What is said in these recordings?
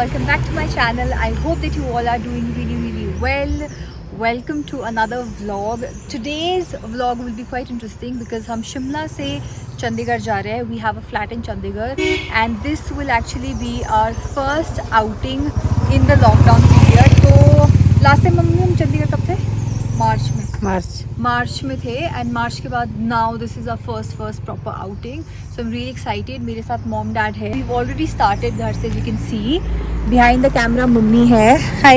Welcome back to my channel. I hope that you all are doing really well. Welcome to another vlog. Today's vlog will be quite interesting because हम शिमला से चंडीगढ़ जा रहे हैं. We have a flat in Chandigarh and this will actually be our first outing in the lockdown period. तो last time हम चंडीगढ़ कब थे? मार्च में थे and मार्च के बाद now this is our first proper outing. So I'm really excited. मेरे साथ mom dad है. We've already started घर से, as you can see. Behind the camera mummy है. Hi.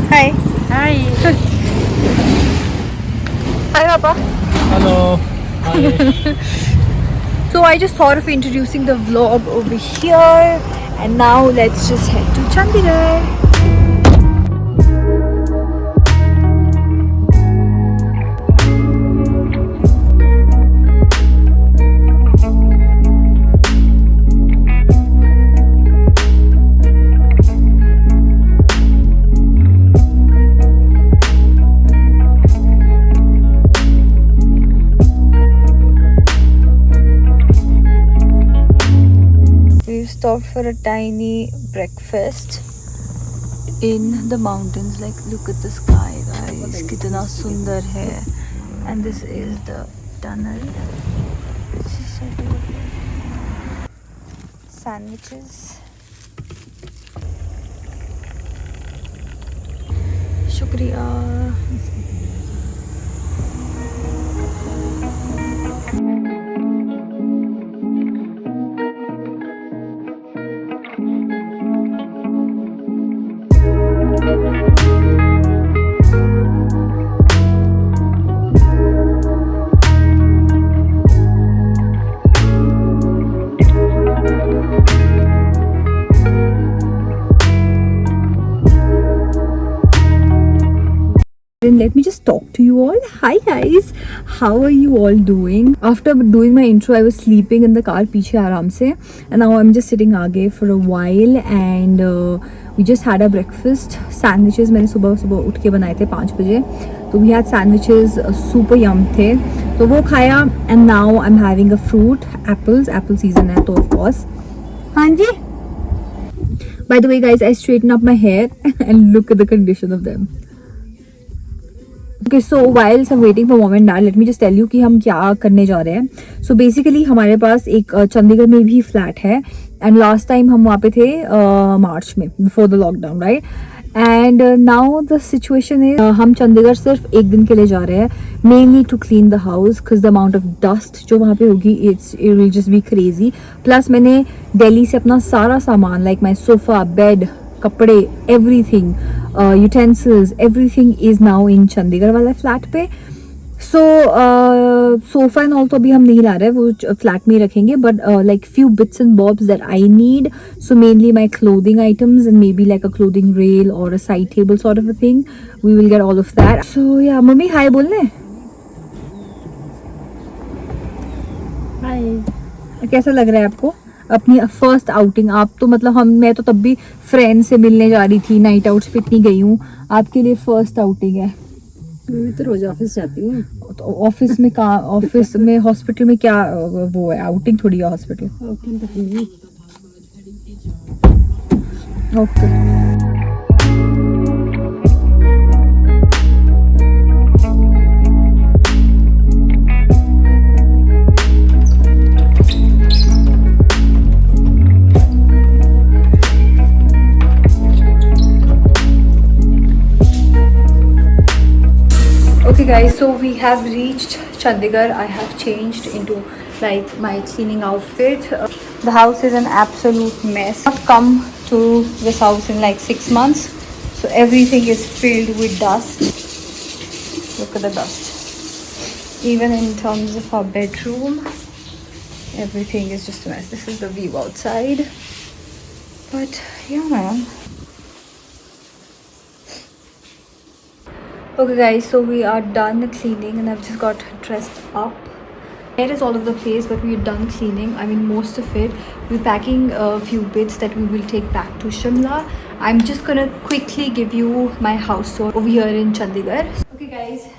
Hi. Hi Papa. Hello. Hi. So I just thought of introducing the vlog over here and now let's just head to Chandigarh. Stopped for a tiny breakfast in the mountains. Like, look at the sky, guys. Kitna sundar hai. And this is the tunnel. This is so beautiful. Sandwiches. Shukriya. Let me just talk to you all. Hi guys, how are you all doing? After doing my intro, I was sleeping in the car पीछे आराम से, and now I'm just sitting आगे for a while and we just had our breakfast. Sandwiches मैंने सुबह उठ के बनाए थे 5 बजे, तो we had sandwiches, super yum थे, तो वो खाया and now I'm having a fruit, apple season है तो of course. हाँ जी. By the way guys, I straightened up my hair and look at the condition of them. Okay, so whilst I'm waiting for mom and dad, let me just tell you कि हम क्या करने जा रहे हैं. So basically हमारे पास एक चंडीगढ़ में भी फ्लैट है and last time हम वहाँ पे थे मार्च में, before the lockdown, right? And now the situation is हम चंडीगढ़ सिर्फ एक दिन के लिए जा रहे हैं, mainly to clean the house because the amount of dust जो वहाँ पे होगी it will just be crazy. Plus मैंने दिल्ली से अपना सारा सामान like my sofa, bed, कपड़े, everything, utensils, everything is now in Chandigarh वाला फ्लैट पे. So सोफा एंड ऑल तो अभी हम नहीं ला रहे हैं, वो फ्लैट में ही रखेंगे, but like few bits and bobs that I need, so mainly my clothing items and maybe like a clothing rail or a side table sort of a thing, we will get all of that. So yeah, mummy hi बोलने. Hi. कैसा लग रहा है आपको अपनी first outing? आप तो मतलब मैं तो तब भी फ्रेंड से मिलने जा रही थी, नाइट आउट्स पे इतनी गई हूँ, आपके लिए फर्स्ट आउटिंग है. मैं तो रोज ऑफिस जाती हूँ. तो ऑफिस में हॉस्पिटल में क्या वो है, आउटिंग थोड़ी है hospital. Okay Okay guys, so we have reached Chandigarh. I have changed into like my cleaning outfit. The house is an absolute mess. I've come to this house in like 6 months, so everything is filled with dust. Look at the dust. Even in terms of our bedroom, everything is just a mess. This is the view outside. But yeah man. Okay guys, so we are done cleaning and I've just got dressed up. Hair is all over the place, but we are done cleaning. I mean, most of it. We're packing a few bits that we will take back to Shimla. I'm just gonna quickly give you my house tour over here in Chandigarh. Okay guys.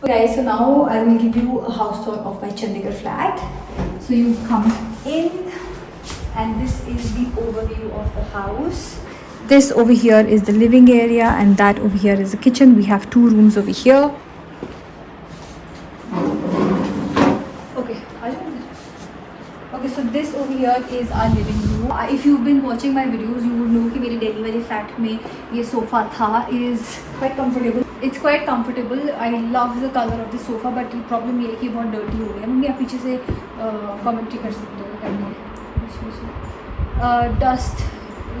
Okay guys, so now I will give you a house tour of my Chandigarh flat. So you come in and this is the overview of the house. This over here is the living area and that over here is the kitchen. We have 2 rooms over here. Okay, so this over here is our living room. If you've been watching my videos, you would know कि मेरे Delhi वाले flat में ये sofa था. Is quite comfortable. It's quite comfortable. I love the color of the sofa, but the problem ये है कि बहुत dirty हो गया. मम्मी आप पीछे से commentary कर सकते हो करने. Dust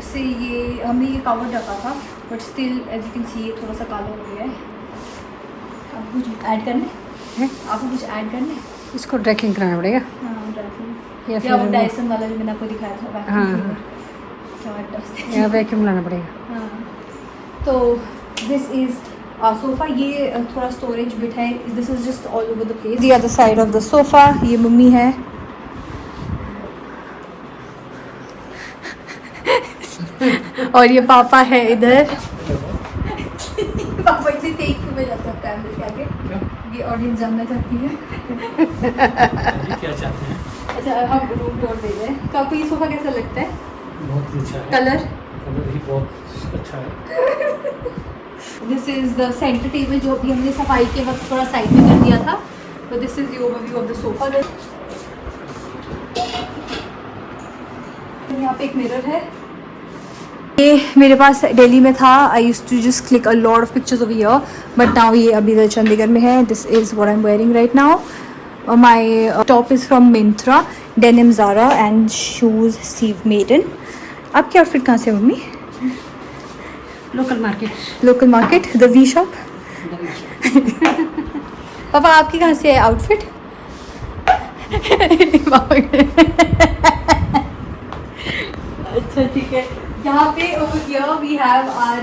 से ये हमने ये कवर रखा था, but still as you can see ये थोड़ा सा काला हो गया है. आपको कुछ ऐड करने हैं? आपको कुछ ऐड करने? इसको ड्रैकिंग कराना पड़ेगा. हाँ ड्रैकिंग या वो डायसन वाला जो मैंने आपको दिखाया था वैक्यूम क्या डस्ट है या वैक्यूम लाना पड़ेगा. हाँ तो दिस इज सोफा. ये थोड़ा स्टोरेज बिट है. This is just all over the place. The other side of the sofa ये मम्मी है. और ये पापा है इधर. पापा इसे टेक में जाता है कैमरे के आगे. ये ऑडियंस जानना चाहती है. क्या चाहते हैं? अच्छा हम रूम टूर दे रहे हैं. तो आपको ये सोफा कैसा लगता है? बहुत अच्छा है. कलर ही बहुत अच्छा है. This is the centre table जो अभी हमने सफाई के वक्त थोड़ा साइड में कर दिया था. तो this is the overview of the sofa. यहाँ पे एक मिरर है. ये मेरे पास दिल्ली में था. I used to just click a lot of pictures over here, but now ये अभी इधर चंडीगढ़ में है. This is what I am wearing right now. My top is from Myntra, denim Zara and shoes Steve Madden. आपकी outfit कहाँ से mummy? Local market the we shop. Papa आपकी कहाँ से है आउटफिट? अच्छा ठीक है. यहाँ पे over here we have our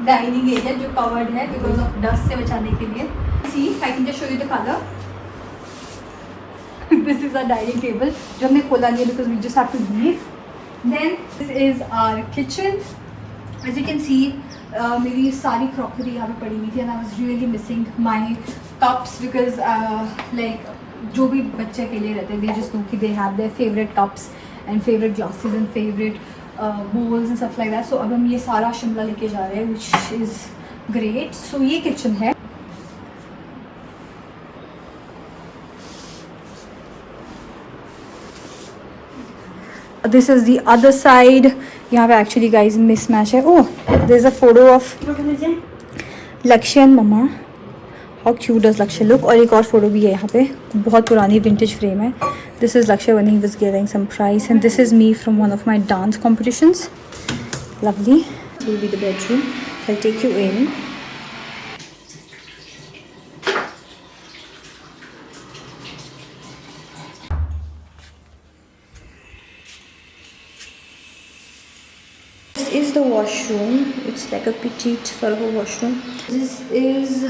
dining area जो covered है because of dust से बचाने के लिए. See, I can just show you the color. This is our dining table जो हमने खोला नहीं है because we just have to leave. Then this is our kitchen. As you can see, मेरी सारी crockery यहाँ पे पड़ी हुई थी and I was really missing my cups because like जो भी बच्चे अकेले रहते हैं they just know कि they have their favorite cups and favorite glasses and favorite bowls and stuff like that. So अब हम ये सारा शिमला लेके जा रहे हैं which is great. So ये kitchen है. This is the other side. यहाँ पे actually guys mismatch है. Oh, there's a photo of Lakshya and Mama. How cute does Lakshya look? और एक और फोटो भी है यहाँ पे. बहुत पुरानी vintage frame है. This is Lakshya when he was getting some prize, and this is me from one of my dance competitions. Lovely. This will be the bedroom. So I'll take you in. This is the washroom. It's like a petite sort of a washroom. This is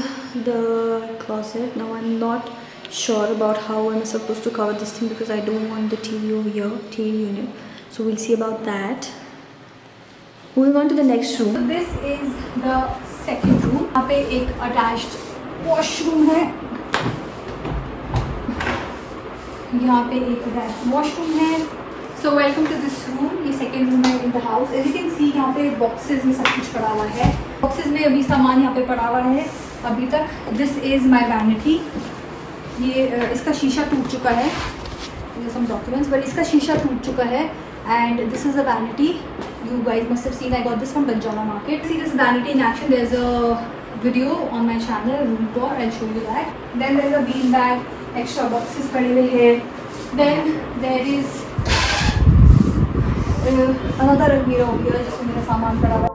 the closet. Now I'm not sure about how I'm supposed to cover this thing because I don't want the TV over here, TV unit. So we'll see about that. Moving on to the next room. So this is the second room. यहाँ पे एक attached washroom है, यहाँ पे एक attached washroom है। So welcome to this room. ये second room है in the house. As you can see यहाँ पे बॉक्सेस में सब कुछ पड़ा हुआ है। बॉक्सेस में अभी सामान यहाँ पे पड़ा हुआ है अभी तक। This is my vanity. ये इसका शीशा टूट चुका है, सम डॉक्यूमेंट्स, बट इसका शीशा टूट चुका है। And this is a vanity, you guys must have seen, I got this from Banjara market. See this vanity in action, there is a video on my channel room tour, I show you that. Then there is a bean bag, extra boxes पड़े हुए हैं। Then there is another mirror here जिसमें मेरा सामान पड़ा हुआ